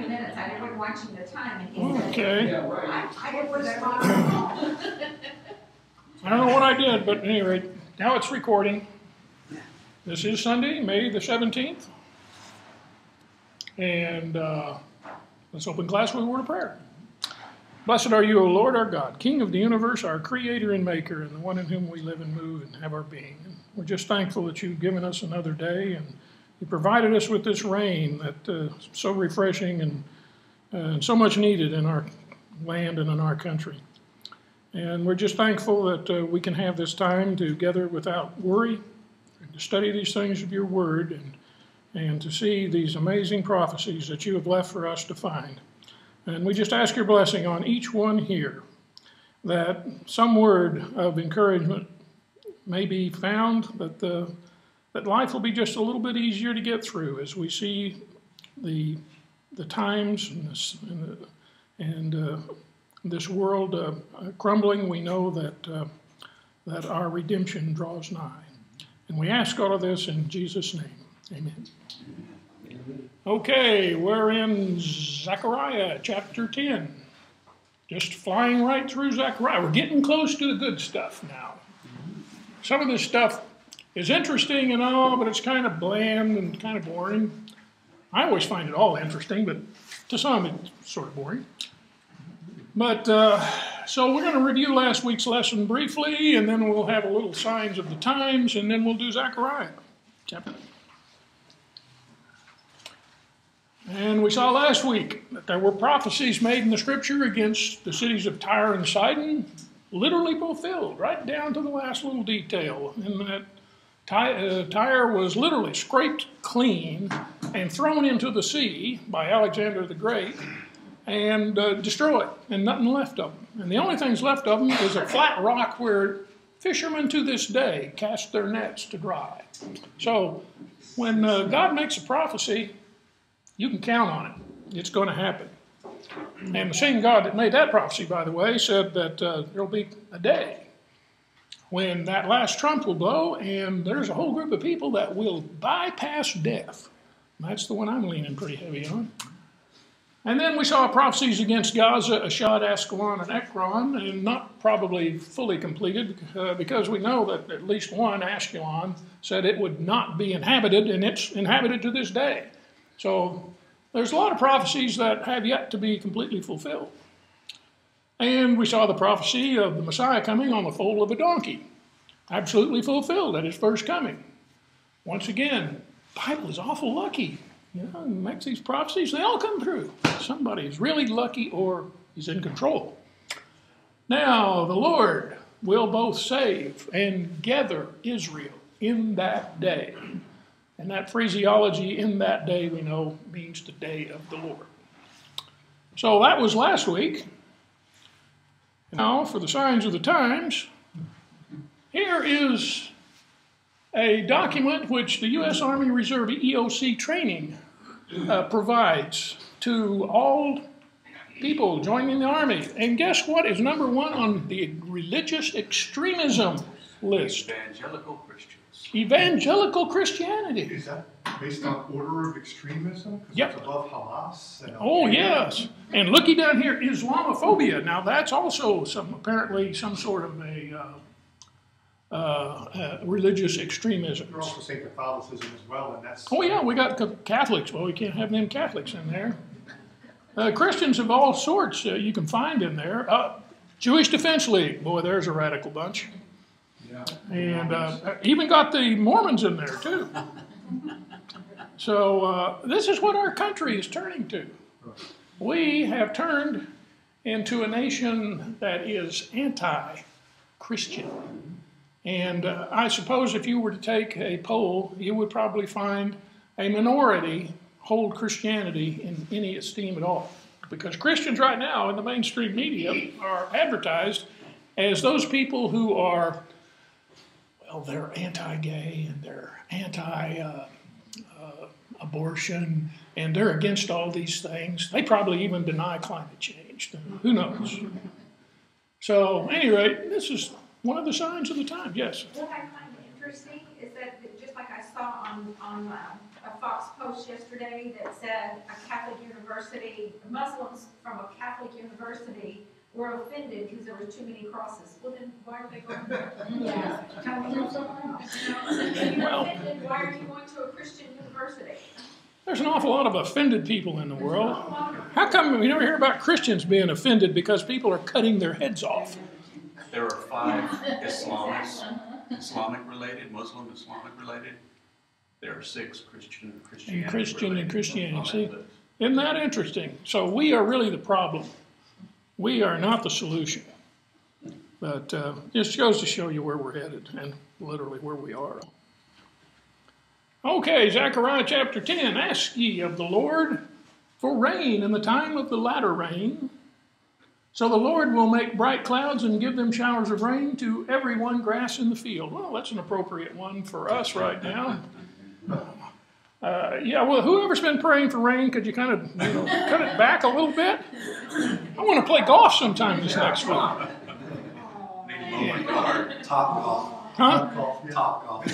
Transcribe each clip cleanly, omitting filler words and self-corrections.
20 minutes. I wasn't watching the time. And he said, Okay. Yeah, right. I didn't respond. I don't know what I did, but at any rate, now it's recording. This is Sunday, May the 17th. And let's open class with a word of prayer. Blessed are you, O Lord, our God, King of the universe, our creator and maker, and the one in whom we live and move and have our being. And we're just thankful that you've given us another day, and you provided us with this rain that's so refreshing and so much needed in our land and in our country. And we're just thankful that we can have this time together without worry, and to study these things of your word, and to see these amazing prophecies that you have left for us to find. And we just ask your blessing on each one here, that some word of encouragement may be found, that life will be just a little bit easier to get through as we see the times and this world crumbling. We know that our redemption draws nigh. And we ask all of this in Jesus' name. Amen. Okay, we're in Zechariah chapter 10. Just flying right through Zechariah. We're getting close to the good stuff now. Some of this stuff is interesting and all, but it's kind of bland and kind of boring. I always find it all interesting, but to some it's sort of boring. But so we're going to review last week's lesson briefly, and then we'll have a little signs of the times, and then we'll do Zechariah chapter. And we saw last week that there were prophecies made in the scripture against the cities of Tyre and Sidon, literally fulfilled, right down to the last little detail. And that Tyre was literally scraped clean and thrown into the sea by Alexander the Great and destroyed, and nothing left of them. And the only things left of them is a flat rock where fishermen to this day cast their nets to dry. So when God makes a prophecy, you can count on it. It's going to happen. And the same God that made that prophecy, by the way, said that there'll be a day when that last trump will blow, and there's a whole group of people that will bypass death. That's the one I'm leaning pretty heavy on. And then we saw prophecies against Gaza, Ashdod, Ascalon, and Ekron, and not probably fully completed because we know that at least one, Ashkelon, said it would not be inhabited, and it's inhabited to this day. So there's a lot of prophecies that have yet to be completely fulfilled. And we saw the prophecy of the Messiah coming on the foal of a donkey, absolutely fulfilled at his first coming. Once again, the Bible is awful lucky. You know, it makes these prophecies, they all come true. Somebody is really lucky or is in control. Now, the Lord will both save and gather Israel in that day. And that phraseology, in that day, we know, means the day of the Lord. So that was last week. Now, for the signs of the times, here is a document which the U.S. Army Reserve EOC training provides to all people joining the Army. And guess what is number one on the religious extremism list? Evangelical Christians. Evangelical Christianity. Is that based on order of extremism? Because Yep. it's above Hamas? And Oh, yes. And looky down here, Islamophobia. Now, that's also apparently some sort of a religious extremism. You're also saying Catholicism as well, and that's... Oh, yeah, we got Catholics. Well, we can't have them Catholics in there. Christians of all sorts you can find in there. Jewish Defense League. Boy, there's a radical bunch. Yeah. And even got the Mormons in there, too. So this is what our country is turning to. We have turned into a nation that is anti-Christian. And I suppose if you were to take a poll, you would probably find a minority hold Christianity in any esteem at all. Because Christians right now in the mainstream media are advertised as those people who are, well, they're anti-gay and they're anti-abortion and they're against all these things. They probably even deny climate change. Who knows? So, at any rate, this is one of the signs of the time. Yes? What I find interesting is that just like I saw on a Fox post yesterday that said a Catholic university, Muslims from a Catholic university were offended because there were too many crosses. Well, then why are they going there? Yeah. Tell me somewhere else. You know? If you're offended, why are you going to a Christian university? There's an awful lot of offended people in the world. How come we never hear about Christians being offended because people are cutting their heads off? There are 5 Islamic related, Muslim Islamic related. There are 6 Christianity And Christian and Christianity. on that See, list. isn't that interesting? So we are really the problem. We are not the solution. But just goes to show you where we're headed and literally where we are. Okay, Zechariah chapter 10. Ask ye of the Lord for rain in the time of the latter rain. So the Lord will make bright clouds and give them showers of rain to every one grass in the field. Well, that's an appropriate one for us right now. Yeah, well, whoever's been praying for rain, could you kind of cut it back a little bit? I want to play golf sometime this next week. Need to mow my yard. Top golf. Huh? Top golf.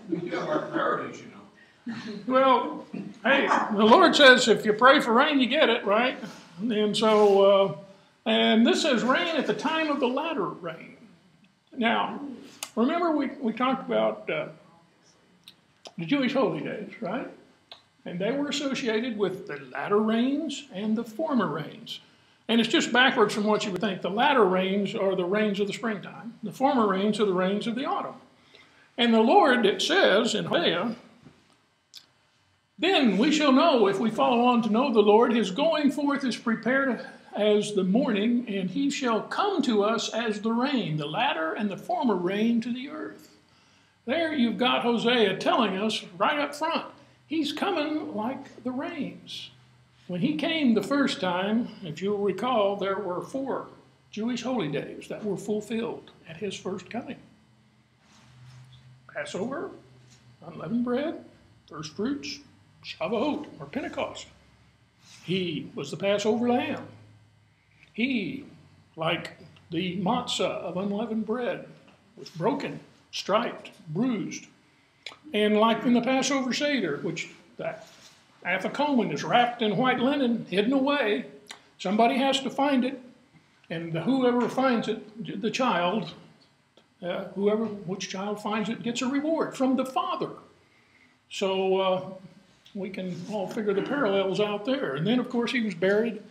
You have our priorities, you know. Well, hey, the Lord says if you pray for rain, you get it, right? And so, and this says rain at the time of the latter rain. Now, remember we talked about the Jewish holy days, right? And they were associated with the latter rains and the former rains. And it's just backwards from what you would think. The latter rains are the rains of the springtime. The former rains are the rains of the autumn. And the Lord, it says in Hosea, then we shall know if we follow on to know the Lord, his going forth is prepared as the morning, and he shall come to us as the rain, the latter and the former rain to the earth. There you've got Hosea telling us right up front, he's coming like the rains. When he came the first time, if you'll recall, there were 4 Jewish holy days that were fulfilled at his first coming. Passover, unleavened bread, first fruits, Shavuot, or Pentecost. He was the Passover lamb. He, like the matzah of unleavened bread, was broken, striped, bruised. And like in the Passover Seder, which that afikomen is wrapped in white linen, hidden away. Somebody has to find it. And whoever finds it, the child, which child finds it gets a reward from the Father. So we can all figure the parallels out there. And then, of course, he was buried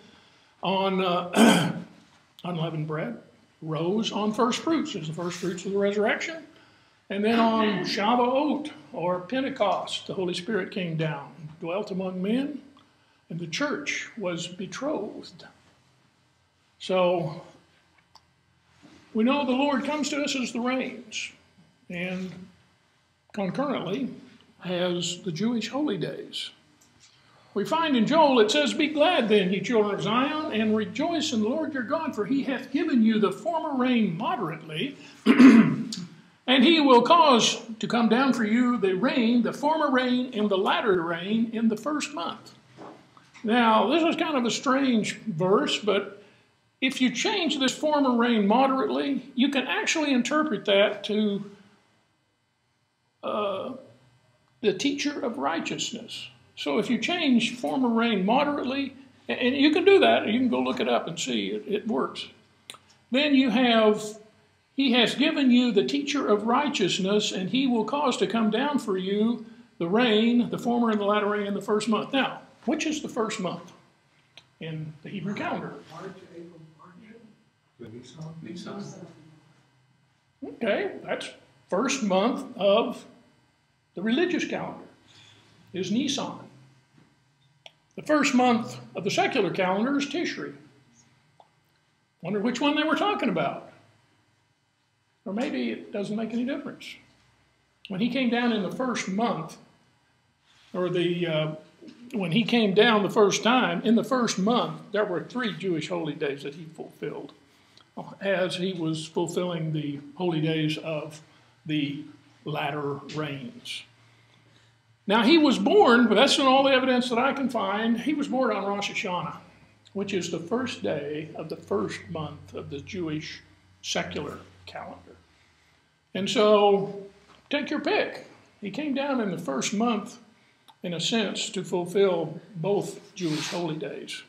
on unleavened bread, rose on first fruits, as the first fruits of the resurrection. And then on Shavuot, or Pentecost, the Holy Spirit came down, dwelt among men, and the church was betrothed. So we know the Lord comes to us as the rains, and concurrently as the Jewish holy days. We find in Joel it says, be glad then, ye children of Zion, and rejoice in the Lord your God, for he hath given you the former rain moderately, and he will cause to come down for you the rain, the former rain, and the latter rain in the first month. Now, this is kind of a strange verse, but if you change this former rain moderately, you can actually interpret that to the teacher of righteousness. So if you change former rain moderately, and you can do that, you can go look it up and see, it works. Then you have, he has given you the teacher of righteousness, and he will cause to come down for you the rain, the former and the latter rain in the first month. Now, which is the first month in the Hebrew calendar? Nisan. Okay, that's first month of the religious calendar, is Nisan. The first month of the secular calendar is Tishri. Wonder which one they were talking about. Or maybe it doesn't make any difference. When he came down in the first month, or when he came down the first time, in the first month, there were 3 Jewish holy days that he fulfilled, as he was fulfilling the holy days of the latter rains. Now, he was born, but that's not all the evidence that I can find. He was born on Rosh Hashanah, which is the first day of the first month of the Jewish secular calendar. And so, take your pick. He came down in the first month in a sense, to fulfill both Jewish holy days.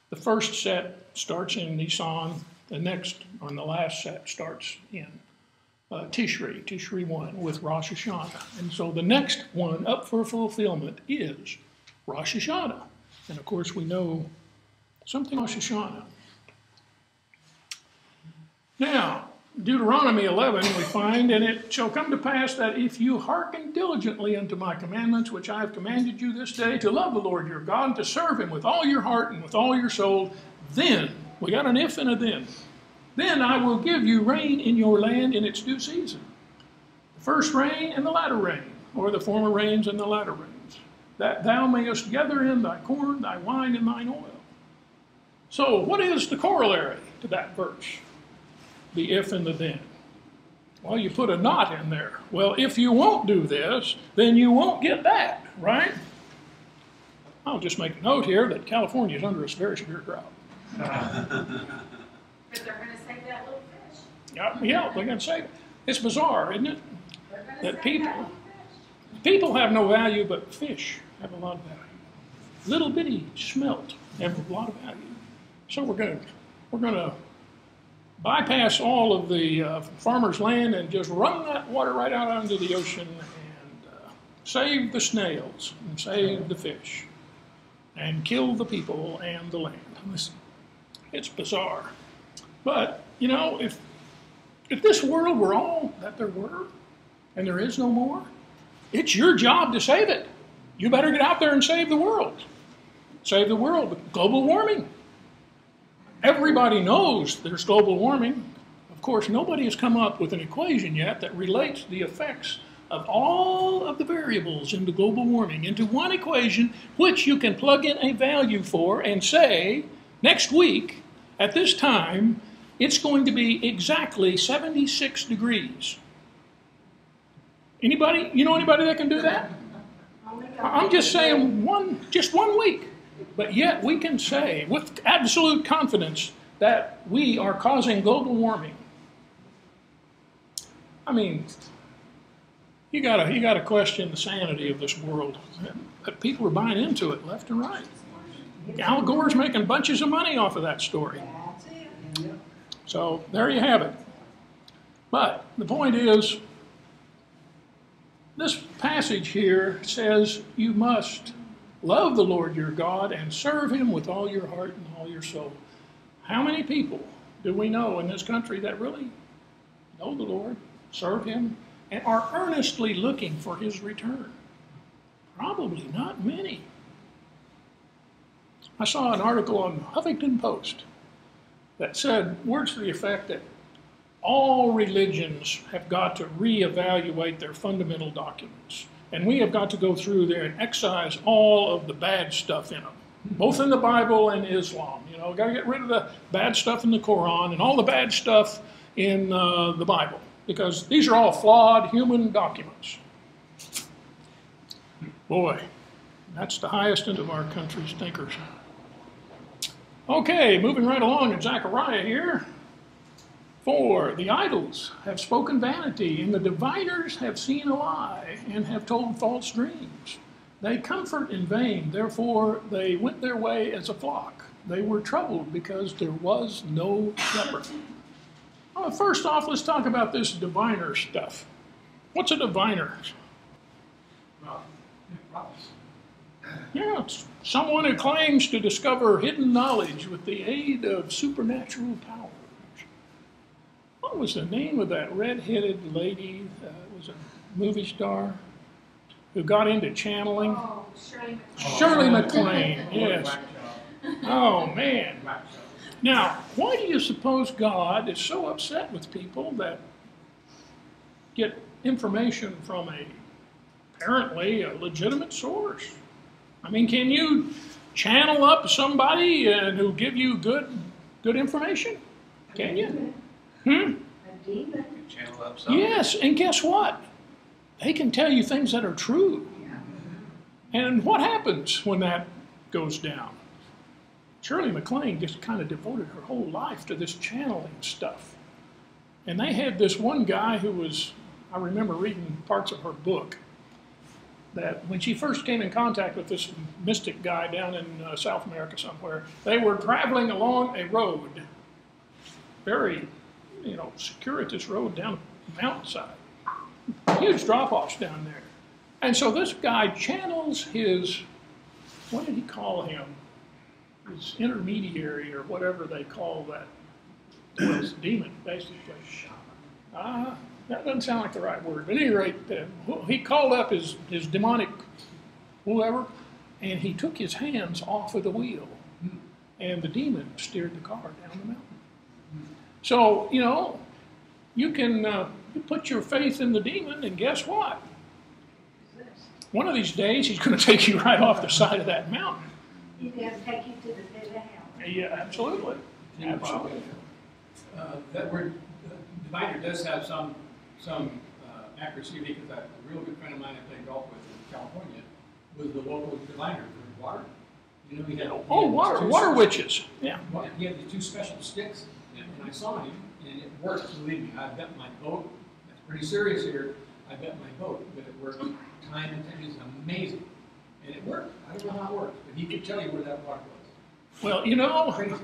The first set starts in Nisan, the next, or the last set starts in Tishri 1 with Rosh Hashanah. And so the next one up for fulfillment is Rosh Hashanah. And of course we know something Rosh Hashanah. Now, Deuteronomy 11 we find, and it shall come to pass that if you hearken diligently unto my commandments, which I have commanded you this day, to love the Lord your God, and to serve him with all your heart and with all your soul, then, we got an if and a then I will give you rain in your land in its due season. The first rain and the latter rain, or the former rains and the latter rains, that thou mayest gather in thy corn, thy wine, and thine oil. So, what is the corollary to that verse? The if and the then. Well, you put a not in there. Well, if you won't do this, then you won't get that, right? I'll just make a note here that California is under a very severe drought. But they're gonna save that little fish. Yeah, they're going to save it. It's bizarre, isn't it? They're gonna That save people- that little fish. People have no value, but fish have a lot of value. Little bitty smelt have a lot of value. So we're going to bypass all of the farmer's land and just run that water right out into the ocean and save the snails and save the fish and kill the people and the land. It's bizarre. But, you know, if this world were all that there were, and there is no more, it's your job to save it. You better get out there and save the world. Save the world with global warming. Everybody knows there's global warming. Of course, nobody has come up with an equation yet that relates the effects of all of the variables into global warming into one equation, which you can plug in a value for and say, next week, at this time, it's going to be exactly 76 degrees. Anybody? You know anybody that can do that? I'm just saying just 1 week. But yet we can say with absolute confidence that we are causing global warming. I mean, you gotta question the sanity of this world. But people are buying into it left and right. Al Gore's making bunches of money off of that story. So there you have it. But the point is, this passage here says you must love the Lord your God and serve him with all your heart and all your soul. How many people do we know in this country that really know the Lord, serve him, and are earnestly looking for his return? Probably not many. I saw an article on Huffington Post that said words to the effect that all religions have got to reevaluate their fundamental documents. And we have got to go through there and excise all of the bad stuff in them, both in the Bible and Islam. You know, got to get rid of the bad stuff in the Quran and all the bad stuff in the Bible, because these are all flawed human documents. Boy, that's the highest end of our country's thinkers. Okay, moving right along in Zechariah here. For the idols have spoken vanity, and the diviners have seen a lie, and have told false dreams. They comfort in vain, therefore they went their way as a flock. They were troubled because there was no shepherd. Well, first off, let's talk about this diviner stuff. What's a diviner? Yeah, it's someone who claims to discover hidden knowledge with the aid of supernatural power. What was the name of that red-headed lady that was a movie star who got into channeling? Oh, Shirley MacLaine. Shirley MacLaine, yes. Oh, man. Now, why do you suppose God is so upset with people that get information from apparently a legitimate source? I mean, can you channel up somebody and who'll give you good information? Can you? A demon. Channel up something. Yes, and guess what? They can tell you things that are true. And what happens when that goes down? Shirley MacLaine just kind of devoted her whole life to this channeling stuff. And they had this one guy who was, I remember reading parts of her book, that when she first came in contact with this mystic guy down in South America somewhere, they were traveling along a road, very, circuitous road down a mountainside. Huge drop-offs down there. And so this guy channels his, what did he call him? His intermediary or whatever they call that. His demon, basically. That doesn't sound like the right word. But at any rate, he called up his demonic whoever, and he took his hands off of the wheel. And the demon steered the car down the mountain. So, you can you put your faith in the demon, and guess what? One of these days, he's going to take you right off the side of that mountain. He's going to take you to the pit of hell. Yeah, absolutely. Absolutely. That word diviner does have some accuracy, because a real good friend of mine I played golf with in California was the local diviner for water. He had water witches. Yeah. He had the two special sticks, and I saw him, and it worked. Believe me, I bet my boat. That's pretty serious here. I bet my boat, but it worked time and time. It's amazing, and it worked. I don't know how it worked, but he could tell you where that water was. Well, Crazy.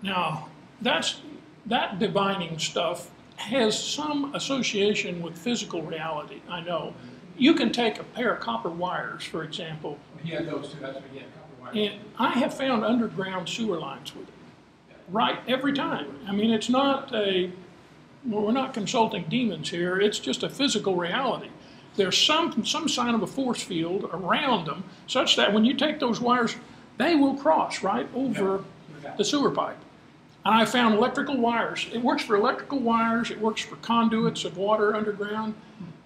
Now that divining stuff has some association with physical reality. I know. You can take a pair of copper wires, for example. He had those two. That's what he had, copper wires. And I have found underground sewer lines with it. Right, every time. I mean, it's not we're not consulting demons here. It's just a physical reality. There's some sign of a force field around them, such that when you take those wires, they will cross right over the sewer pipe. And I found electrical wires. It works for electrical wires. It works for conduits of water underground.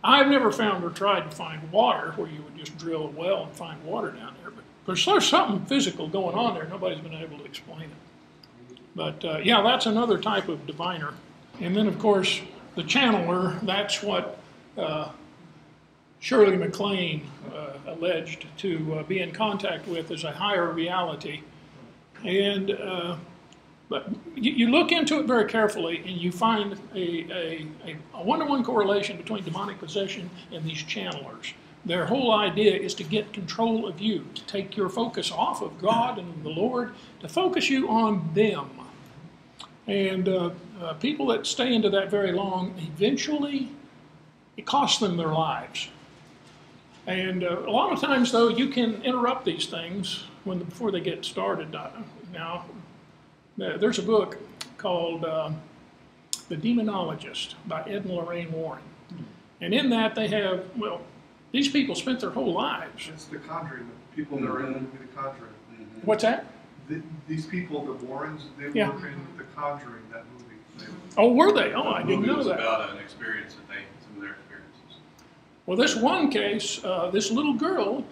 I've never found or tried to find water where you would just drill a well and find water down there. But there's something physical going on there. Nobody's been able to explain it. But yeah, that's another type of diviner. And then, of course, the channeler, that's what Shirley MacLaine alleged to be in contact with as a higher reality. And but you look into it very carefully, and you find a one-to-one correlation between demonic possession and these channelers. Their whole idea is to get control of you, to take your focus off of God and the Lord, to focus you on them. And people that stay into that very long, eventually, it costs them their lives. And a lot of times, though, you can interrupt these things before they get started. Now, there's a book called The Demonologist by Ed and Lorraine Warren. And in that they have, these people spent their whole lives. It's the Conjuring, the people that are in the movie The Conjuring. What's that? These people, the Warrens, they work in The Conjuring, that movie. Oh, were they? Oh, I didn't know It was that. about an experience that some of their experiences. Well, this one case, this little girl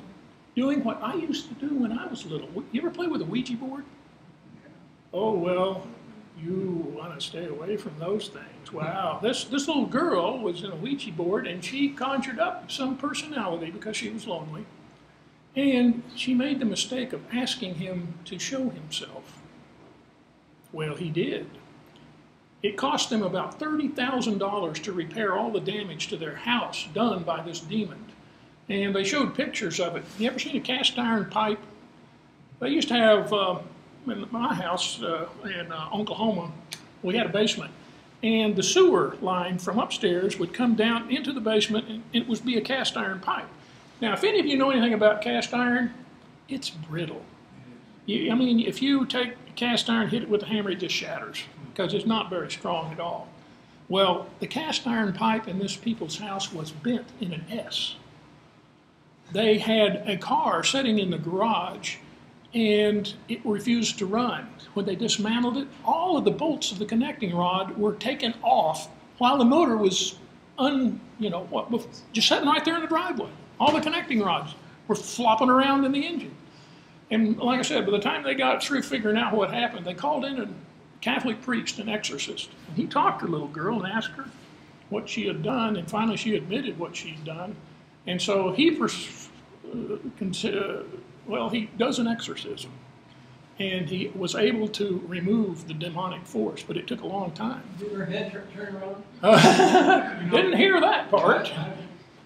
doing what I used to do when I was little. You ever play with a Ouija board? Oh, well, you want to stay away from those things. Wow. This little girl was in a Ouija board, and she conjured up some personality because she was lonely. And she made the mistake of asking him to show himself. Well, he did. It cost them about $30,000 to repair all the damage to their house done by this demon. And they showed pictures of it. You ever seen a cast iron pipe? They used to have... in my house in Oklahoma, we had a basement, and the sewer line from upstairs would come down into the basement, and it would be a cast iron pipe. Now, if any of you know anything about cast iron, it's brittle. I mean, if you take cast iron, hit it with a hammer, it just shatters, because it's not very strong at all. Well, the cast iron pipe in this people's house was bent in an S. They had a car sitting in the garage, and it refused to run. When they dismantled it, all of the bolts of the connecting rod were taken off while the motor was just sitting right there in the driveway. All the connecting rods were flopping around in the engine. And like I said, by the time they got through figuring out what happened, they called in a Catholic priest, an exorcist. And he talked to the little girl and asked her what she had done, and finally she admitted what she'd done. And so he he does an exorcism, and he was able to remove the demonic force, but it took a long time. Did her head turn around? Didn't hear that part.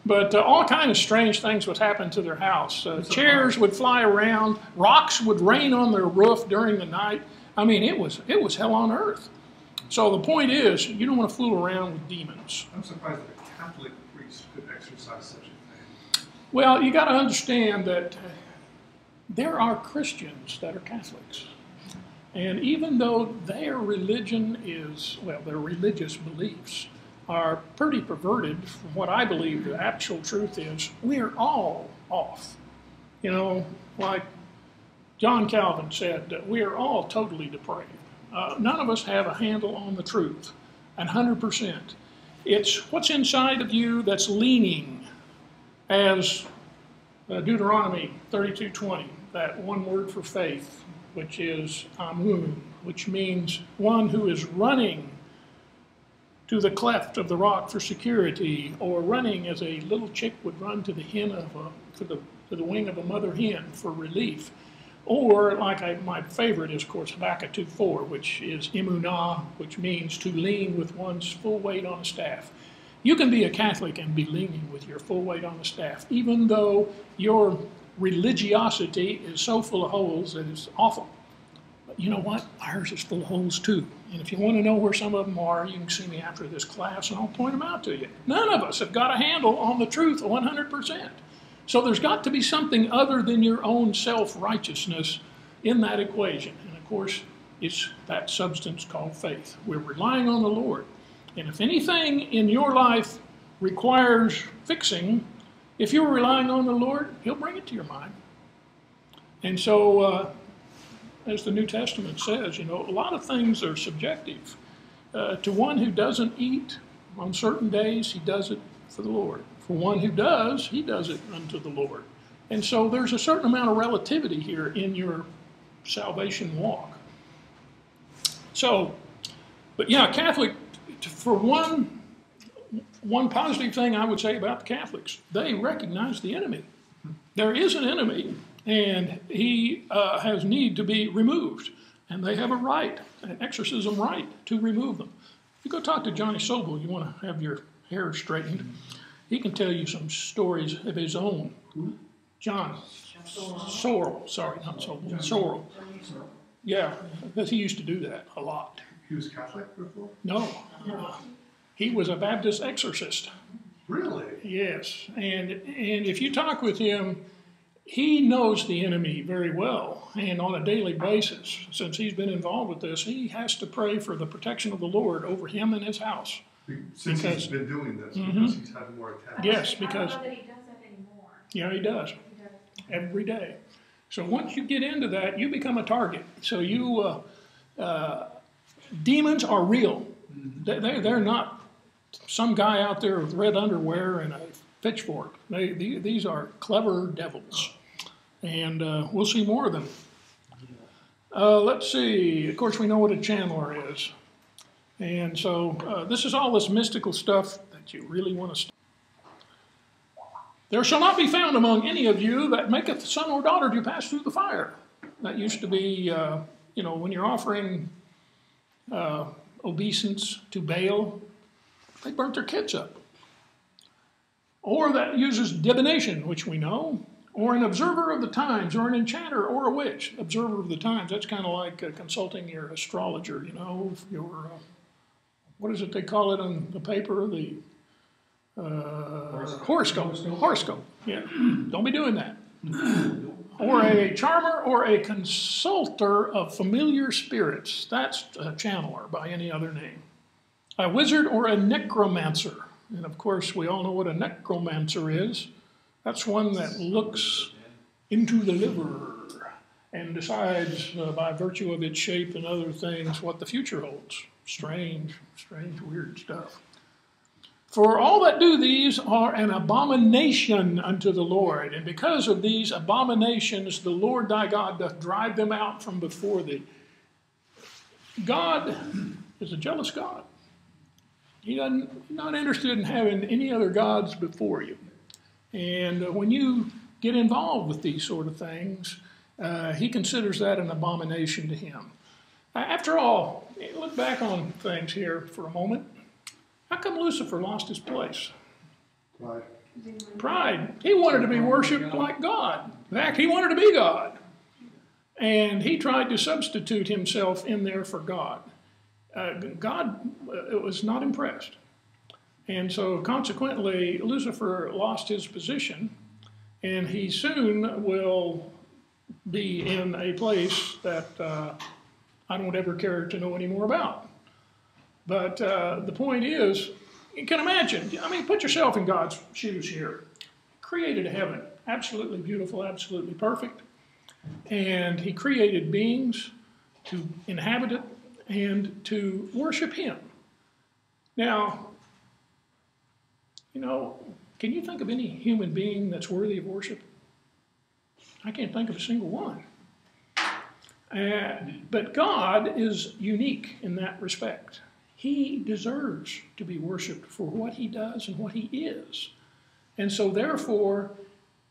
But all kind of strange things would happen to their house. Chairs would fly around, rocks would rain on their roof during the night. I mean, it was hell on earth. So the point is, you don't want to fool around with demons. I'm surprised that a Catholic priest could exercise such a thing. Well, you got to understand that there are Christians that are Catholics. And even though their religion is, well, their religious beliefs are pretty perverted from what I believe the actual truth is, we're all off. You know, like John Calvin said, that we are all totally depraved. None of us have a handle on the truth, 100%. It's what's inside of you that's leaning, as Deuteronomy 32:20, that one word for faith, which is amun, which means one who is running to the cleft of the rock for security, or running as a little chick would run to the hen of to the wing of a mother hen for relief. Or, like my favorite is, of course, Habakkuk 2:4, which is emunah, which means to lean with one's full weight on a staff. You can be a Catholic and be leaning with your full weight on the staff, even though your religiosity is so full of holes that it's awful. But you know what? Ours is full of holes too. And if you want to know where some of them are, you can see me after this class and I'll point them out to you. None of us have got a handle on the truth 100%. So there's got to be something other than your own self-righteousness in that equation. And of course, it's that substance called faith. We're relying on the Lord. And if anything in your life requires fixing, if you're relying on the Lord, He'll bring it to your mind. And so, as the New Testament says, you know, a lot of things are subjective. To one who doesn't eat on certain days, he does it for the Lord. For one who does, he does it unto the Lord. And so there's a certain amount of relativity here in your salvation walk. So, but yeah, Catholic, for one positive thing I would say about the Catholics, they recognize the enemy. There is an enemy, and he has need to be removed. And they have a right, an exorcism right, to remove them. If you go talk to Johnny Sobel, you want to have your hair straightened, he can tell you some stories of his own. John Sorrell, sorry, not Sobel, Sorrell. Yeah, because he used to do that a lot. He was Catholic before? No, he was a Baptist exorcist. Really? Yes, and if you talk with him, he knows the enemy very well, and on a daily basis. Since he's been involved with this, he has to pray for the protection of the Lord over him and his house. Since he's been doing this, because he's had more attacks. Yes, because I don't know that he does that anymore. yeah, he does He does. every day. So once you get into that, you become a target. So you demons are real. They're not some guy out there with red underwear and a pitchfork. These are clever devils. And we'll see more of them. Let's see. Of course, we know what a channeler is. And so this is all this mystical stuff that you really want to study. There shall not be found among any of you that maketh son or daughter to pass through the fire. That used to be, when you're offering obeisance to Baal, they burnt their kids up. Or that uses divination, which we know, or an observer of the times, or an enchanter, or a witch. Observer of the times, that's kind of like consulting your astrologer, your, what is it they call it on the paper? The horoscope. Horoscope, yeah. Don't be doing that. Or a charmer, or a consulter of familiar spirits. That's a channeler by any other name. A wizard or a necromancer. And of course, we all know what a necromancer is. That's one that looks into the liver and decides by virtue of its shape and other things what the future holds. Strange, weird stuff. For all that do these are an abomination unto the Lord. And because of these abominations, the Lord thy God doth drive them out from before thee. God is a jealous God. He's not interested in having any other gods before you. And when you get involved with these sort of things, he considers that an abomination to him. After all, look back on things here for a moment. How come Lucifer lost his place? Pride. Pride. He wanted to be worshipped like God. In fact, he wanted to be God. And he tried to substitute himself in there for God. God was not impressed. And so consequently, Lucifer lost his position, and he soon will be in a place that I don't ever care to know any more about. But the point is, you can imagine, I mean, put yourself in God's shoes here. Created heaven, absolutely beautiful, absolutely perfect. And he created beings to inhabit it and to worship him. Now, you know, can you think of any human being that's worthy of worship? I can't think of a single one. But God is unique in that respect. He deserves to be worshiped for what he does and what he is. And so therefore,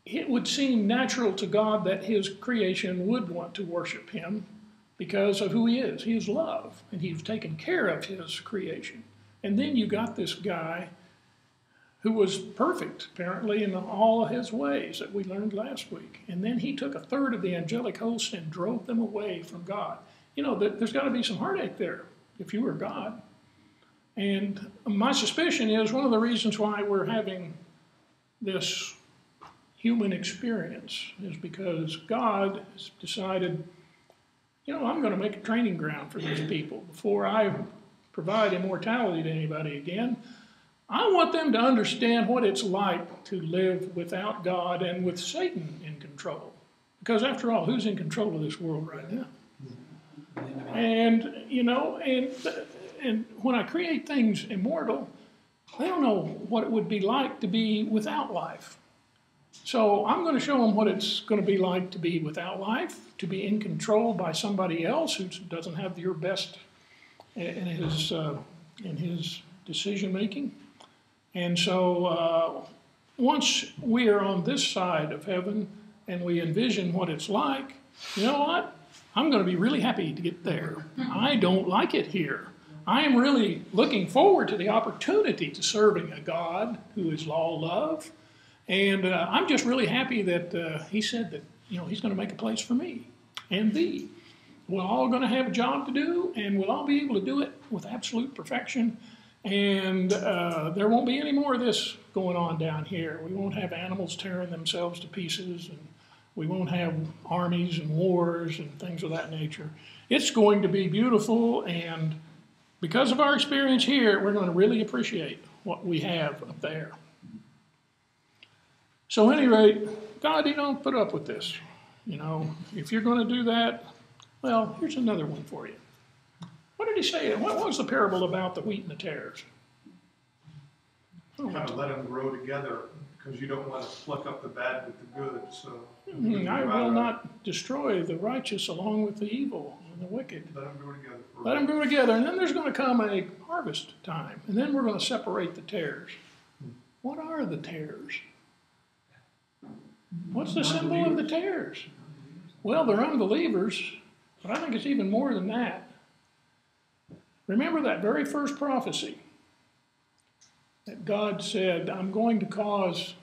it would seem natural to God that his creation would want to worship him because of who he is. He is love, and he's taken care of his creation. And then you got this guy who was perfect, apparently, in all of his ways that we learned last week. And then he took a third of the angelic host and drove them away from God. You know, there's got to be some heartache there if you were God. And my suspicion is one of the reasons why we're having this human experience is because God has decided, you know, I'm going to make a training ground for these people. Before I provide immortality to anybody again, I want them to understand what it's like to live without God and with Satan in control. Because after all, who's in control of this world right now? And, you know, and when I create things immortal, they don't know what it would be like to be without life. So I'm going to show them what it's going to be like to be without life, to be in control by somebody else who doesn't have your best in his decision making. And so once we are on this side of heaven and we envision what it's like, you know what? I'm going to be really happy to get there. I don't like it here. I am really looking forward to the opportunity to serving a God who is all love. And I'm just really happy that he said that, you know, he's going to make a place for me and thee. We're all going to have a job to do, and we'll all be able to do it with absolute perfection. And there won't be any more of this going on down here. We won't have animals tearing themselves to pieces, and we won't have armies and wars and things of that nature. It's going to be beautiful, and because of our experience here, we're going to really appreciate what we have up there. So at any rate, God, you don't put up with this. You know, if you're going to do that, well, here's another one for you. What did he say? What was the parable about the wheat and the tares? Kind of let them grow together because you don't want to pluck up the bad with the good. So I will not destroy the righteous along with the evil and the wicked. Let them grow together. Let them grow together, and then there's going to come a harvest time, and then we're going to separate the tares. What are the tares? What's the symbol of the tares? Well, they're unbelievers, but I think it's even more than that. Remember that very first prophecy that God said, I'm going to cause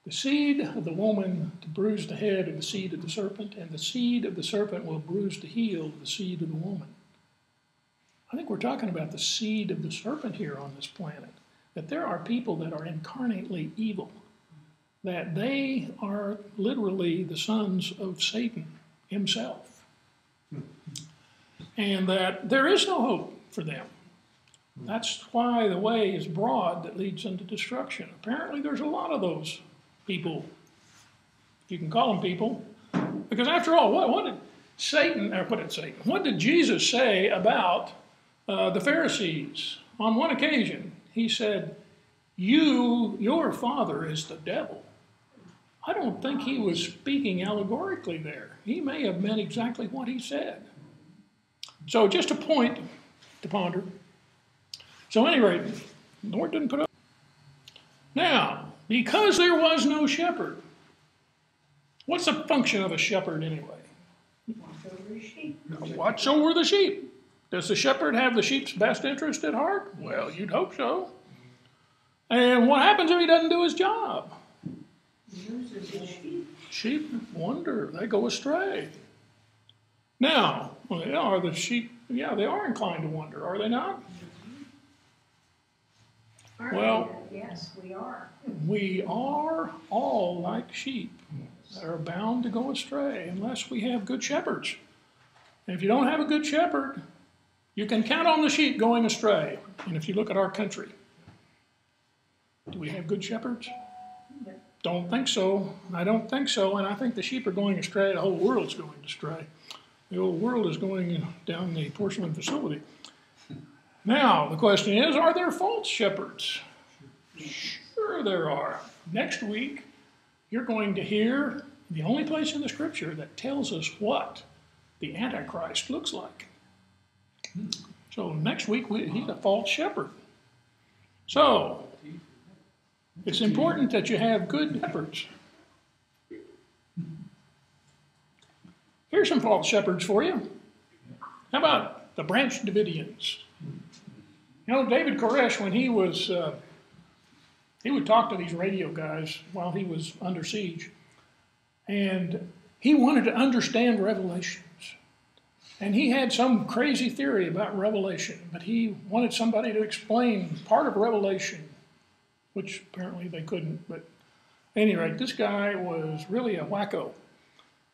the seed of the woman to bruise the head of the seed of the serpent, and the seed of the serpent will bruise the heel of the seed of the woman. I think we're talking about the seed of the serpent here on this planet, that there are people that are incarnately evil, that they are literally the sons of Satan himself, and that there is no hope for them. That's why the way is broad that leads into destruction. Apparently there's a lot of those people, if you can call them people, because after all, what did Jesus say about the Pharisees? On one occasion, he said, your father is the devil. I don't think he was speaking allegorically there. He may have meant exactly what he said. So just a point to ponder. So at any rate, the Lord didn't put up. Now, because there was no shepherd, what's the function of a shepherd anyway? Watch over his sheep. Watch over the sheep. Does the shepherd have the sheep's best interest at heart? Well, you'd hope so. And what happens if he doesn't do his job? Loses his sheep. Sheep wander, they go astray. Now, are the sheep, yeah, they are inclined to wander, are they not? Aren't Well- we? Yes, we are. We are all like sheep that are bound to go astray unless we have good shepherds. And if you don't have a good shepherd, you can count on the sheep going astray. And if you look at our country, do we have good shepherds? Don't think so. I don't think so. And I think the sheep are going astray. The whole world's going astray. The whole world is going down the porcelain facility. Now, the question is, are there false shepherds? Sure there are. Next week, you're going to hear the only place in the Scripture that tells us what the Antichrist looks like. So next week, he's a false shepherd. So, it's important that you have good shepherds. Here's some false shepherds for you. How about the Branch Davidians? You know, David Koresh, when he would talk to these radio guys while he was under siege, and he wanted to understand Revelations. And he had some crazy theory about Revelation, but he wanted somebody to explain part of Revelation, which apparently they couldn't. But at any rate, this guy was really a wacko.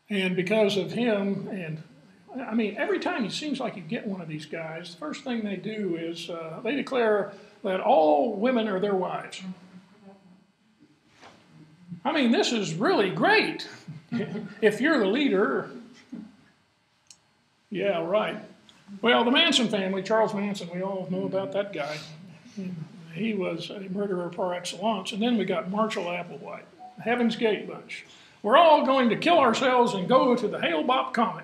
And because of him, and I mean, every time it seems like you get one of these guys, the first thing they do is they declare that all women are their wives. I mean, this is really great. If you're the leader, yeah, right. Well, the Manson family, Charles Manson, we all know about that guy. He was a murderer par excellence. And then we got Marshall Applewhite, Heaven's Gate bunch. We're all going to kill ourselves and go to the Hale-Bopp Comet.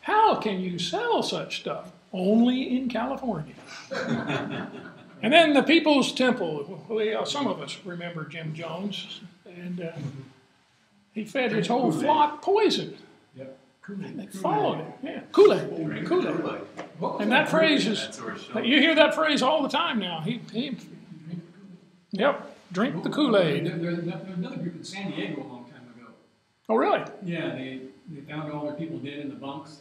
How can you sell such stuff? Only in California. And then the People's Temple. Some of us remember Jim Jones. And he fed his whole flock poison. Yep. And they followed him. Yeah. Kool-Aid. Kool-Aid. And that phrase is, you hear that phrase all the time now. Yep, drink the Kool-Aid. There's another group in San Diego a long time ago. Oh, really? Yeah, they found all their people dead in the bunks.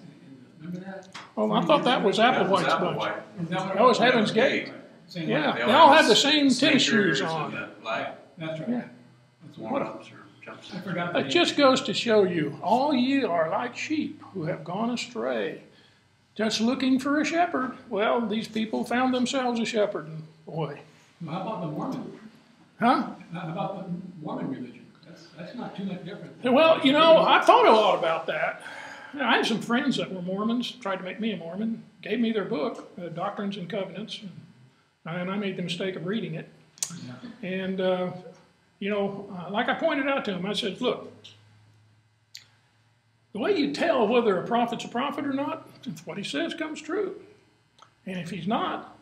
Remember that? Oh, I thought that was Applewhite's bunch. That was Heaven's Gate. Same Yeah, way. they all had the same tennis shoes on. That's right. Yeah. That's Warm-ups or jumpsuits. I forgot. It just goes to show you, all ye are like sheep who have gone astray, just looking for a shepherd. Well, these people found themselves a shepherd, and boy. How about the Mormon? Huh? How about the Mormon religion? That's not too much different. Well, you know, I thought a lot about that. I had some friends that were Mormons, tried to make me a Mormon, gave me their book, Doctrines and Covenants, and I made the mistake of reading it. Yeah. And, you know, like I pointed out to him, I said, look, the way you tell whether a prophet's a prophet or not, if what he says comes true. And if he's not,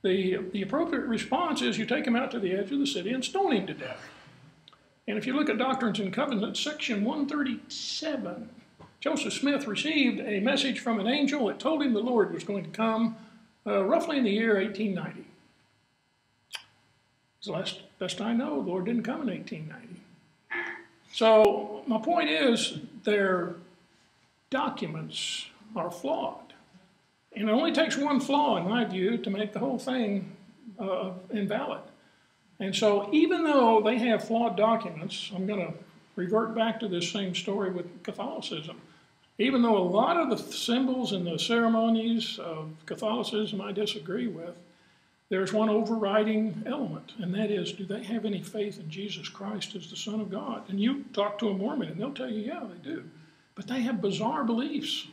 the appropriate response is you take him out to the edge of the city and stone him to death. And if you look at Doctrines and Covenants, section 137, Joseph Smith received a message from an angel that told him the Lord was going to come roughly in the year 1890. As best I know, the Lord didn't come in 1890. So my point is, their documents are flawed. And it only takes one flaw, in my view, to make the whole thing invalid. And so even though they have flawed documents, I'm going to revert back to this same story with Catholicism. Even though a lot of the symbols and the ceremonies of Catholicism I disagree with, there's one overriding element, and that is, do they have any faith in Jesus Christ as the Son of God? And you talk to a Mormon, and they'll tell you, yeah, they do. But they have bizarre beliefs.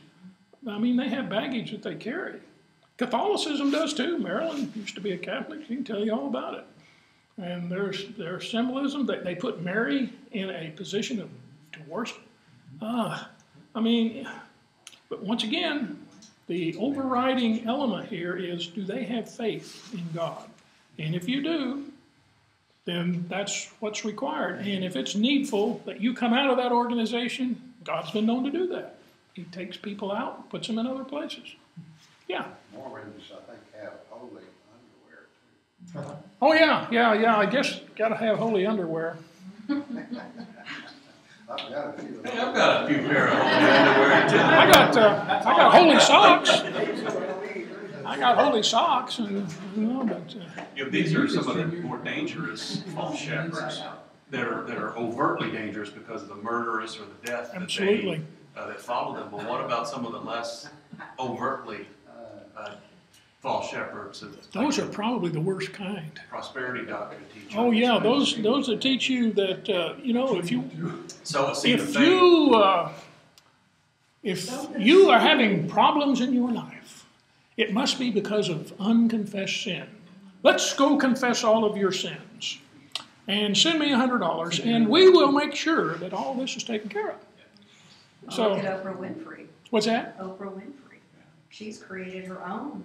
I mean, they have baggage that they carry. Catholicism does too. Marilyn used to be a Catholic. She can tell you all about it. And there's symbolism. They put Mary in a position to worship. I mean, but once again, the overriding element here is, do they have faith in God? And if you do, then that's what's required. And if it's needful that you come out of that organization, God's been known to do that. He takes people out, puts them in other places. Yeah. Mormons, I think, have holy underwear Oh, yeah, I guess got to have holy underwear. Hey, I've got a few pair of holy underwear too. I got holy socks. I got holy socks, and but These are some of the more dangerous false shepherds that are overtly dangerous because of the murderous or the death that absolutely. That follow them. But what about some of the less overtly false shepherds? Those are probably the worst kind. Prosperity doctrine teachers. Oh yeah, those that teach you that if you are having problems in your life, it must be because of unconfessed sin. Let's go confess all of your sins and send me $100, and we will make sure that all this is taken care of. So, look at Oprah Winfrey. What's that? Oprah Winfrey. She's created her own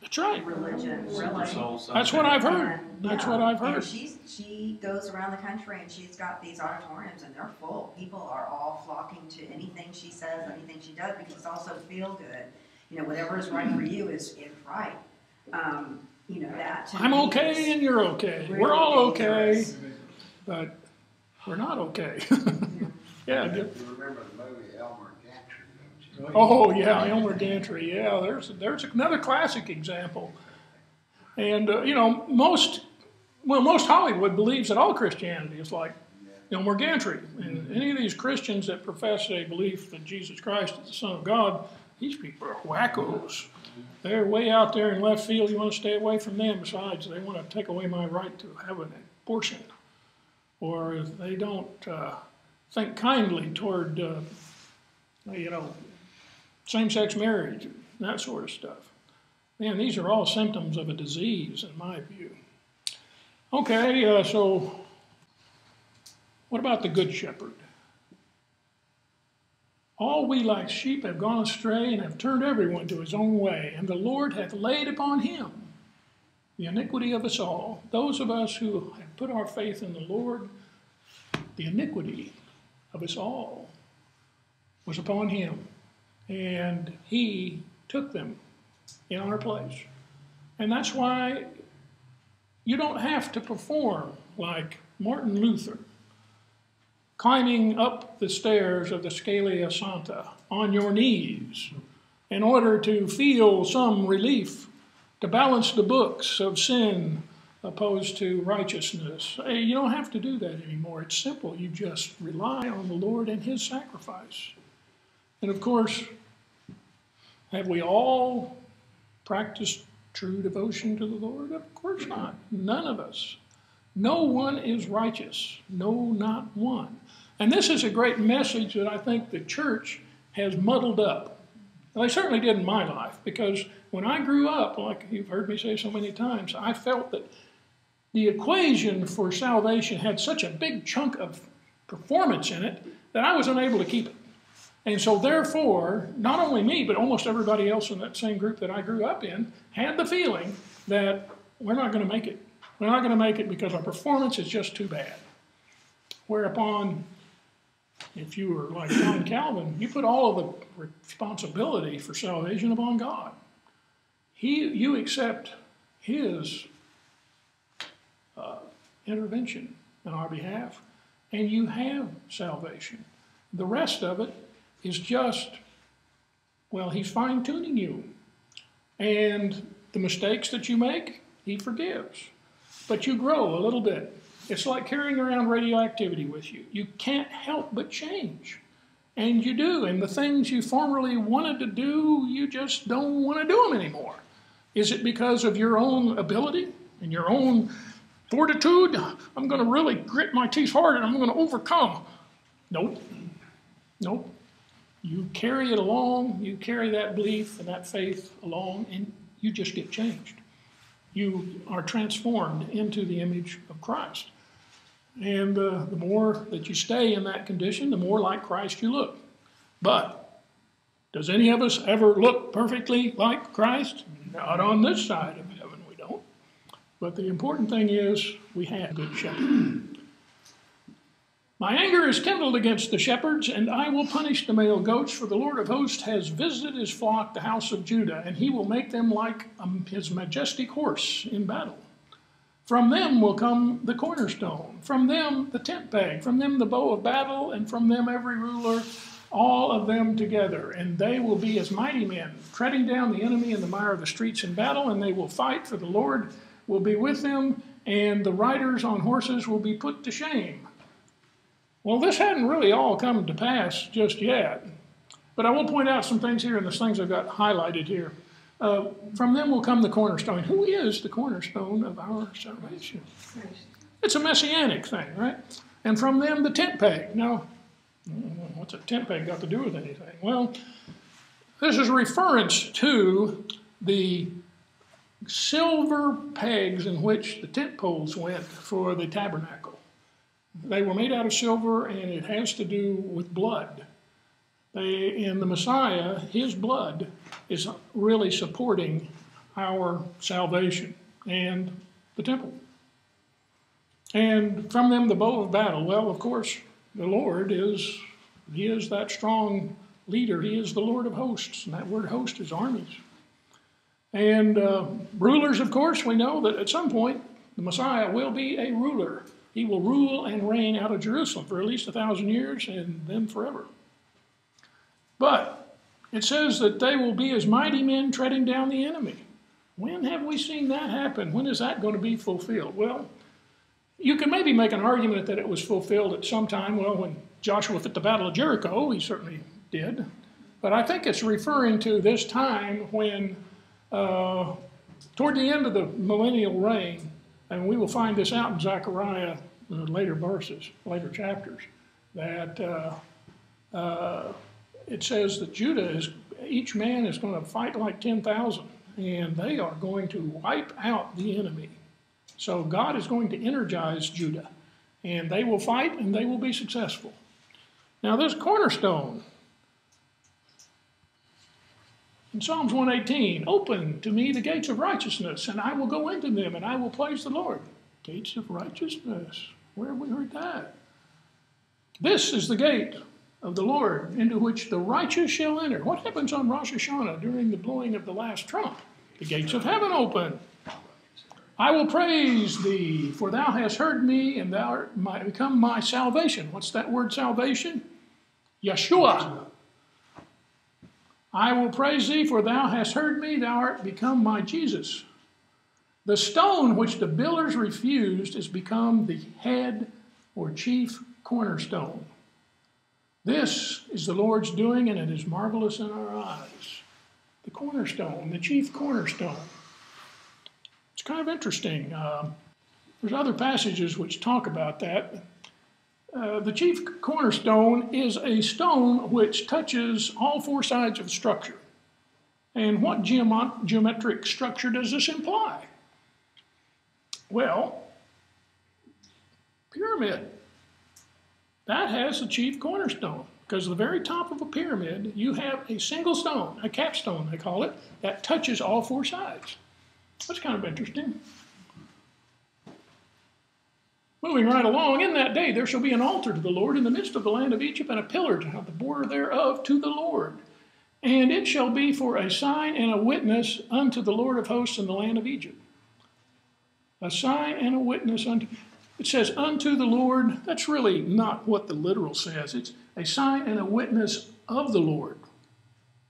That's right. religion, really. That's what I've heard. And, That's what I've heard. And she goes around the country and she's got these auditoriums and they're full. People are all flocking to anything she says, anything she does, because it's also feel good. Whatever is right for you is right. That to I'm me okay is and you're okay. really We're all okay, dangerous. but we're not okay. Yeah. You remember the movie Elmer Gantry, don't you? Oh yeah, Elmer Gantry. Yeah, there's another classic example. And most Hollywood believes that all Christianity is like Elmer Gantry. And any of these Christians that profess a belief that Jesus Christ is the Son of God, these people are wackos. They're way out there in left field. You want to stay away from them. Besides, they want to take away my right to have an abortion. Or if they don't think kindly toward, same-sex marriage, that sort of stuff. Man, these are all symptoms of a disease, in my view. Okay, so what about the Good Shepherd? All we like sheep have gone astray and have turned everyone to his own way, and the Lord hath laid upon him the iniquity of us all. Those of us who have put our faith in the Lord, the iniquity of us all was upon him, and he took them in our place. And that's why you don't have to perform like Martin Luther, climbing up the stairs of the Scala Santa on your knees in order to feel some relief, to balance the books of sin opposed to righteousness. You don't have to do that anymore. It's simple. You just rely on the Lord and his sacrifice. And of course, have we all practiced true devotion to the Lord? Of course not. None of us. No one is righteous. No, not one. And this is a great message that I think the church has muddled up. Well, they certainly did in my life, because when I grew up, like you've heard me say so many times, I felt that the equation for salvation had such a big chunk of performance in it that I was unable to keep it. And so therefore, not only me, but almost everybody else in that same group that I grew up in had the feeling that we're not going to make it. We're not going to make it because our performance is just too bad. Whereupon, if you were like John Calvin, you put all of the responsibility for salvation upon God. You accept his intervention on our behalf, and you have salvation. The rest of it is just, he's fine-tuning you. And the mistakes that you make, he forgives. But you grow a little bit. It's like carrying around radioactivity with you. You can't help but change. And you do. And the things you formerly wanted to do, you just don't want to do them anymore. Is it because of your own ability and your own fortitude? I'm going to really grit my teeth hard and I'm going to overcome. Nope. You carry it along. You carry that belief and that faith along, and you just get changed. You are transformed into the image of Christ. And the more that you stay in that condition, the more like Christ you look. But does any of us ever look perfectly like Christ? Not on this side of heaven, we don't. But the important thing is we have a good shepherd. My anger is kindled against the shepherds, and I will punish the male goats, for the Lord of hosts has visited his flock, the house of Judah, and he will make them like his majestic horse in battle. From them will come the cornerstone, from them the tent peg, from them the bow of battle, and from them every ruler, all of them together. And they will be as mighty men, treading down the enemy in the mire of the streets in battle, and they will fight, for the Lord will be with them, and the riders on horses will be put to shame. Well, this hadn't really all come to pass just yet, but I will point out some things here, and the things I've got highlighted here. From them will come the cornerstone. Who is the cornerstone of our salvation? It's a messianic thing, right? And from them the tent peg. Now, what's a tent peg got to do with anything? Well, this is a reference to the silver pegs in which the tent poles went for the tabernacle. They were made out of silver, and it has to do with blood. In the Messiah, his blood is really supporting our salvation and the temple. And from them, the bow of battle. Well, of course, the Lord he is that strong leader. He is the Lord of hosts, and that word host is armies. And rulers, of course, we know that at some point, the Messiah will be a ruler. He will rule and reign out of Jerusalem for at least 1,000 years and then forever. But it says that they will be as mighty men treading down the enemy. When have we seen that happen? When is that going to be fulfilled? Well, you can maybe make an argument that it was fulfilled at some time. Well, when Joshua fit the battle of Jericho, he certainly did. But I think it's referring to this time when, toward the end of the millennial reign, and we will find this out in Zechariah, later verses, later chapters, that it says that each man is going to fight like 10,000, and they are going to wipe out the enemy. So God is going to energize Judah, and they will fight, and they will be successful. Now this cornerstone, in Psalms 118, open to me the gates of righteousness, and I will go into them, and I will praise the Lord. Gates of righteousness. Where have we heard that? This is the gate of the Lord, into which the righteous shall enter. What happens on Rosh Hashanah during the blowing of the last trump? The gates of heaven open. I will praise thee, for thou hast heard me, and thou art become my salvation. What's that word salvation? Yeshua. I will praise thee, for thou hast heard me, thou art become my Jesus. The stone which the builders refused is become the head or chief cornerstone. This is the Lord's doing, and it is marvelous in our eyes. The cornerstone, the chief cornerstone. It's kind of interesting. There's other passages which talk about that. The chief cornerstone is a stone which touches all four sides of the structure. And what geometric structure does this imply? Well, pyramid. That has the chief cornerstone, because at the very top of a pyramid, you have a single stone, a capstone they call it, that touches all four sides. That's kind of interesting. Moving right along, in that day there shall be an altar to the Lord in the midst of the land of Egypt, and a pillar to have the border thereof to the Lord. And it shall be for a sign and a witness unto the Lord of hosts in the land of Egypt. A sign and a witness unto... It says, unto the Lord. That's really not what the literal says. It's a sign and a witness of the Lord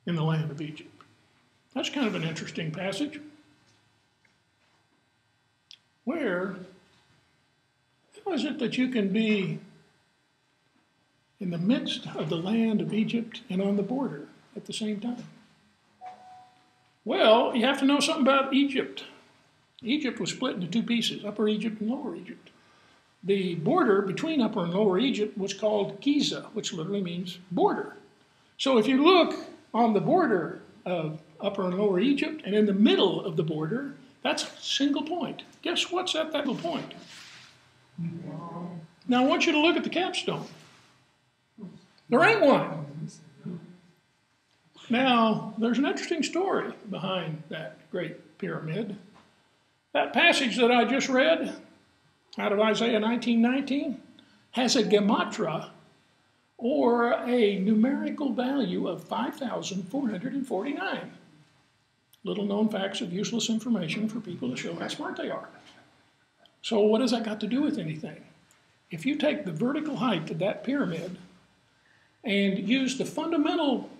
in the land of Egypt. That's kind of an interesting passage. How is it that you can be in the midst of the land of Egypt and on the border at the same time? Well, you have to know something about Egypt. Egypt was split into two pieces, Upper Egypt and Lower Egypt. The border between Upper and Lower Egypt was called Giza, which literally means border. So if you look on the border of Upper and Lower Egypt, and in the middle of the border, that's a single point. Guess what's at that little point? Now I want you to look at the capstone. There ain't one. Now, there's an interesting story behind that great pyramid. That passage that I just read out of Isaiah 19:19 has a gematria, or a numerical value of 5,449. Little known facts of useless information for people to show how smart they are. So what has that got to do with anything? If you take the vertical height of that pyramid and use the fundamental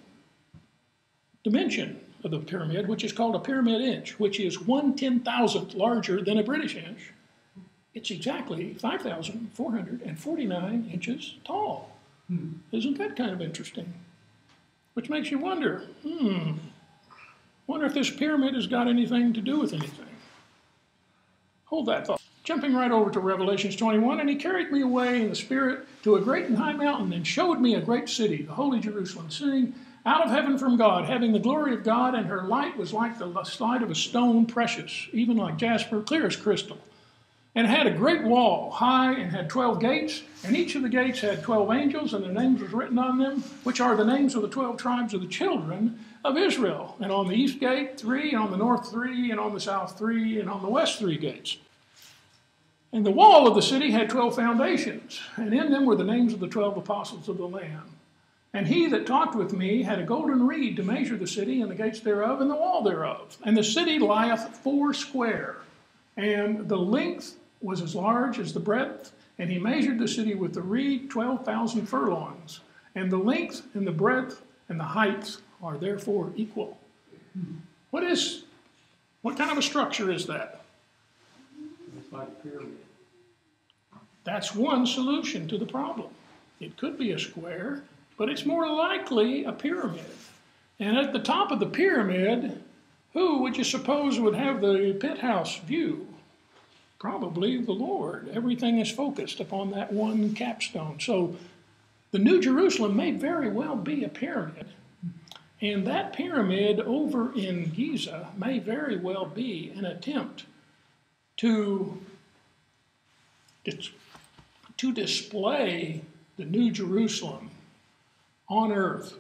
dimension of the pyramid, which is called a pyramid inch, which is 1/10,000th larger than a British inch, it's exactly 5,449 inches tall. Isn't that kind of interesting? Which makes you wonder, wonder if this pyramid has got anything to do with anything. Hold that thought. Jumping right over to Revelations 21, and he carried me away in the Spirit to a great and high mountain and showed me a great city, the holy Jerusalem, sitting out of heaven from God, having the glory of God, and her light was like the light of a stone precious, even like jasper, clear as crystal. And it had a great wall, high, and had 12 gates, and each of the gates had 12 angels, and their names was written on them, which are the names of the 12 tribes of the children of Israel. And on the east gate 3, and on the north 3, and on the south 3, and on the west 3 gates. And the wall of the city had 12 foundations, and in them were the names of the 12 apostles of the Lamb. And he that talked with me had a golden reed to measure the city, and the gates thereof, and the wall thereof. And the city lieth 4 and the length was as large as the breadth, and he measured the city with the reed 12,000 furlongs. And the length and the breadth and the height are therefore equal. What kind of a structure is that? It's like a pyramid. That's one solution to the problem. It could be a square, but it's more likely a pyramid. And at the top of the pyramid, who would you suppose would have the penthouse view? Probably the Lord. Everything is focused upon that one capstone. So the New Jerusalem may very well be a pyramid. And that pyramid over in Giza may very well be an attempt to display the New Jerusalem on earth.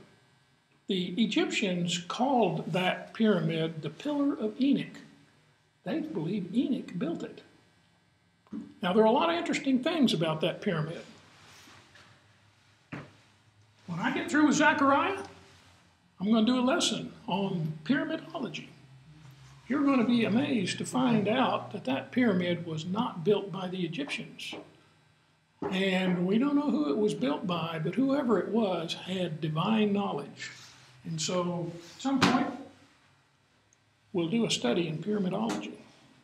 The Egyptians called that pyramid the Pillar of Enoch. They believe Enoch built it. Now, there are a lot of interesting things about that pyramid. When I get through with Zechariah, I'm going to do a lesson on pyramidology. You're going to be amazed to find out that that pyramid was not built by the Egyptians. And we don't know who it was built by, but whoever it was had divine knowledge. And so at some point, we'll do a study in pyramidology.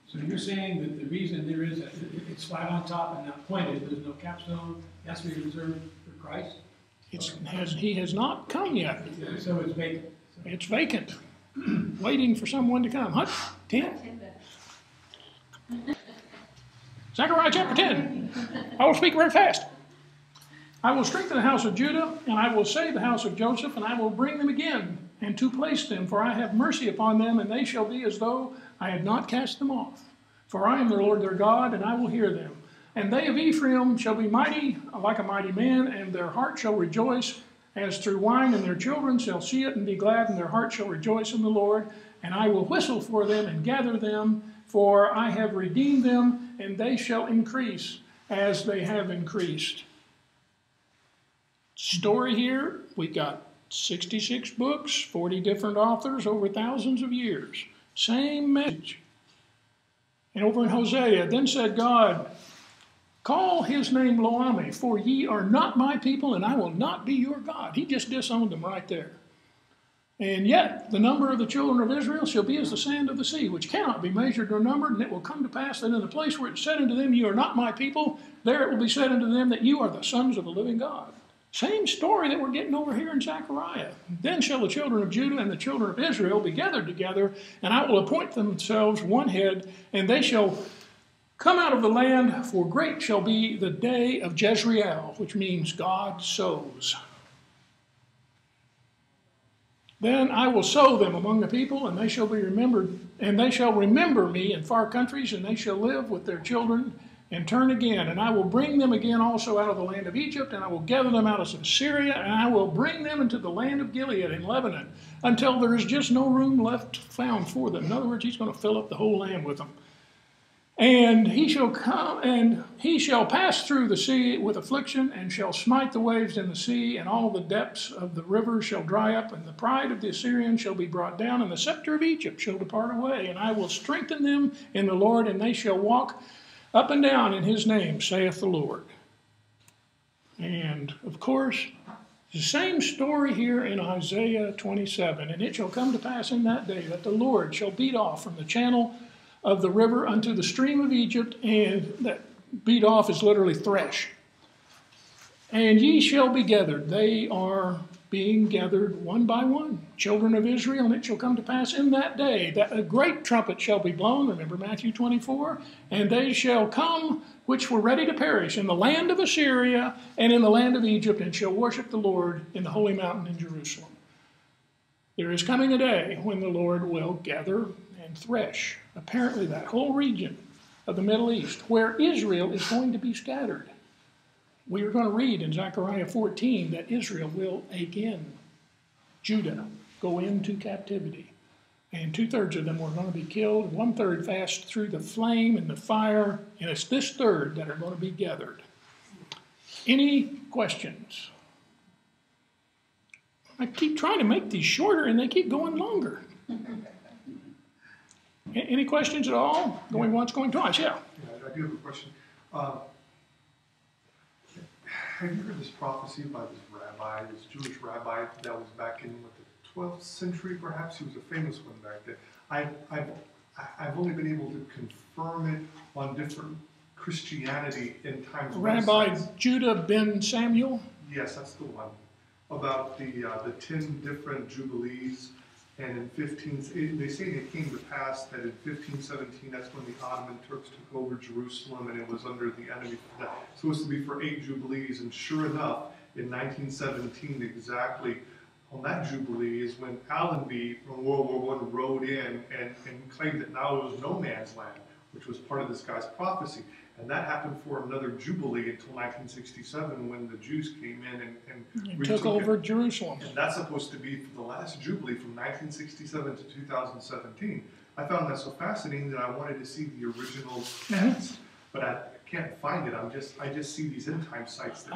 So you're saying that the reason there is it's flat on top and not pointed, there's no capstone, that's to be reserved for Christ? He has not come yet. So it's vacant. It's vacant, waiting for someone to come. 10? Zechariah chapter 10. I will speak very fast. I will strengthen the house of Judah, and I will save the house of Joseph, and I will bring them again, and to place them, for I have mercy upon them, and they shall be as though I had not cast them off. For I am the Lord their God, and I will hear them. And they of Ephraim shall be mighty, like a mighty man, and their heart shall rejoice as through wine, and their children shall see it and be glad, and their heart shall rejoice in the Lord. And I will whistle for them and gather them, for I have redeemed them, and they shall increase as they have increased. Story here, we got 66 books, 40 different authors over thousands of years. Same message. And over in Hosea, then said God, call his name Lo-Ami, for ye are not my people, and I will not be your God. He just disowned them right there. And yet, the number of the children of Israel shall be as the sand of the sea, which cannot be measured nor numbered, and it will come to pass that in the place where it said unto them, you are not my people, there it will be said unto them that you are the sons of the living God. Same story that we're getting over here in Zechariah. Then shall the children of Judah and the children of Israel be gathered together, and I will appoint themselves one head, and they shall come out of the land, for great shall be the day of ZECHARIAH, which means God sows. Then I will sow them among the people, and they shall be remembered, and they shall remember me in far countries, and they shall live with their children and turn again. And I will bring them again also out of the land of Egypt, and I will gather them out of Assyria, and I will bring them into the land of Gilead in Lebanon, until there is just no room left found for them. In other words, he's going to fill up the whole land with them. And he shall come, and he shall pass through the sea with affliction, and shall smite the waves in the sea, and all the depths of the rivers shall dry up, and the pride of the Assyrians shall be brought down, and the scepter of Egypt shall depart away. And I will strengthen them in the Lord, and they shall walk up and down in his name, saith the Lord. And, of course, the same story here in Isaiah 27. And it shall come to pass in that day that the Lord shall beat off from the channel of the river unto the stream of Egypt, and that beat off is literally thresh. And ye shall be gathered. They are being gathered one by one, children of Israel, and it shall come to pass in that day that a great trumpet shall be blown, remember Matthew 24, and they shall come which were ready to perish in the land of Assyria and in the land of Egypt, and shall worship the Lord in the holy mountain in Jerusalem. There is coming a day when the Lord will gather and thresh, apparently that whole region of the Middle East, where Israel is going to be scattered. We are going to read in Zechariah 14 that Israel will again, Judah, go into captivity. And 2/3 of them were going to be killed, 1/3 passed through the flame and the fire, and it's this third that are going to be gathered. Any questions? I keep trying to make these shorter and they keep going longer. Any questions at all? Going once, going twice, yeah. Yeah, I do have a question. Have you heard this prophecy by this rabbi, this Jewish rabbi that was back in the 12th century, perhaps? He was a famous one back then. I've only been able to confirm it on different Christianity in times. Rabbi Judah ben Samuel? Yes, that's the one. About the 10 different jubilees. And in they say it came to pass that in 1517, that's when the Ottoman Turks took over Jerusalem, and it was under the enemy. Supposed to be for 8 jubilees, and sure enough, in 1917, exactly on that jubilee is when Allenby from World War I rode in and claimed that now it was no man's land, which was part of this guy's prophecy. And that happened for another jubilee until 1967, when the Jews came in and took over Jerusalem. And that's supposed to be for the last jubilee from 1967 to 2017. I found that so fascinating that I wanted to see the original text, but I can't find it. I just see these end time sites.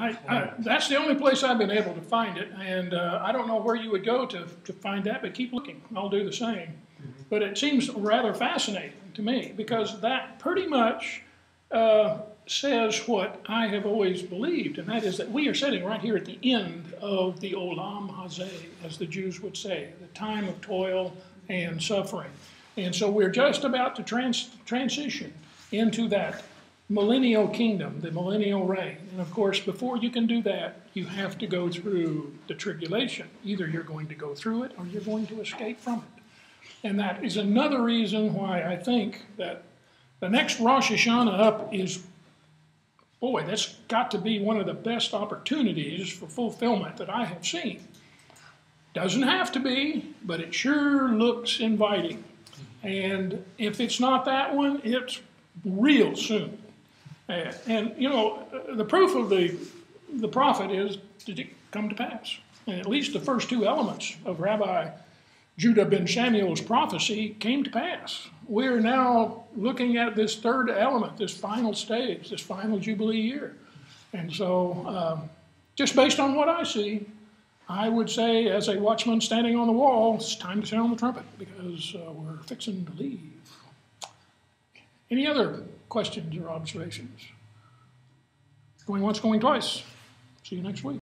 That's the only place I've been able to find it, and I don't know where you would go to find that, but keep looking. I'll do the same. Mm-hmm. But it seems rather fascinating to me, because that pretty much says what I have always believed, and that is that we are sitting right here at the end of the Olam Hazeh, as the Jews would say, the time of toil and suffering. And so we're just about to transition into that millennial kingdom, the millennial reign. And of course, before you can do that, you have to go through the tribulation. Either you're going to go through it or you're going to escape from it. And that is another reason why I think that the next Rosh Hashanah up is, boy, that's got to be one of the best opportunities for fulfillment that I have seen. Doesn't have to be, but it sure looks inviting. And if it's not that one, it's real soon. And you know, the proof of the prophet is, did it come to pass? And at least the first 2 elements of Rabbi Judah ben Samuel's prophecy came to pass. We're now looking at this 3rd element, this final stage, this final Jubilee year. And so, just based on what I see, I would say, as a watchman standing on the wall, it's time to sound the trumpet, because we're fixing to leave. Any other questions or observations? Going once, going twice. See you next week.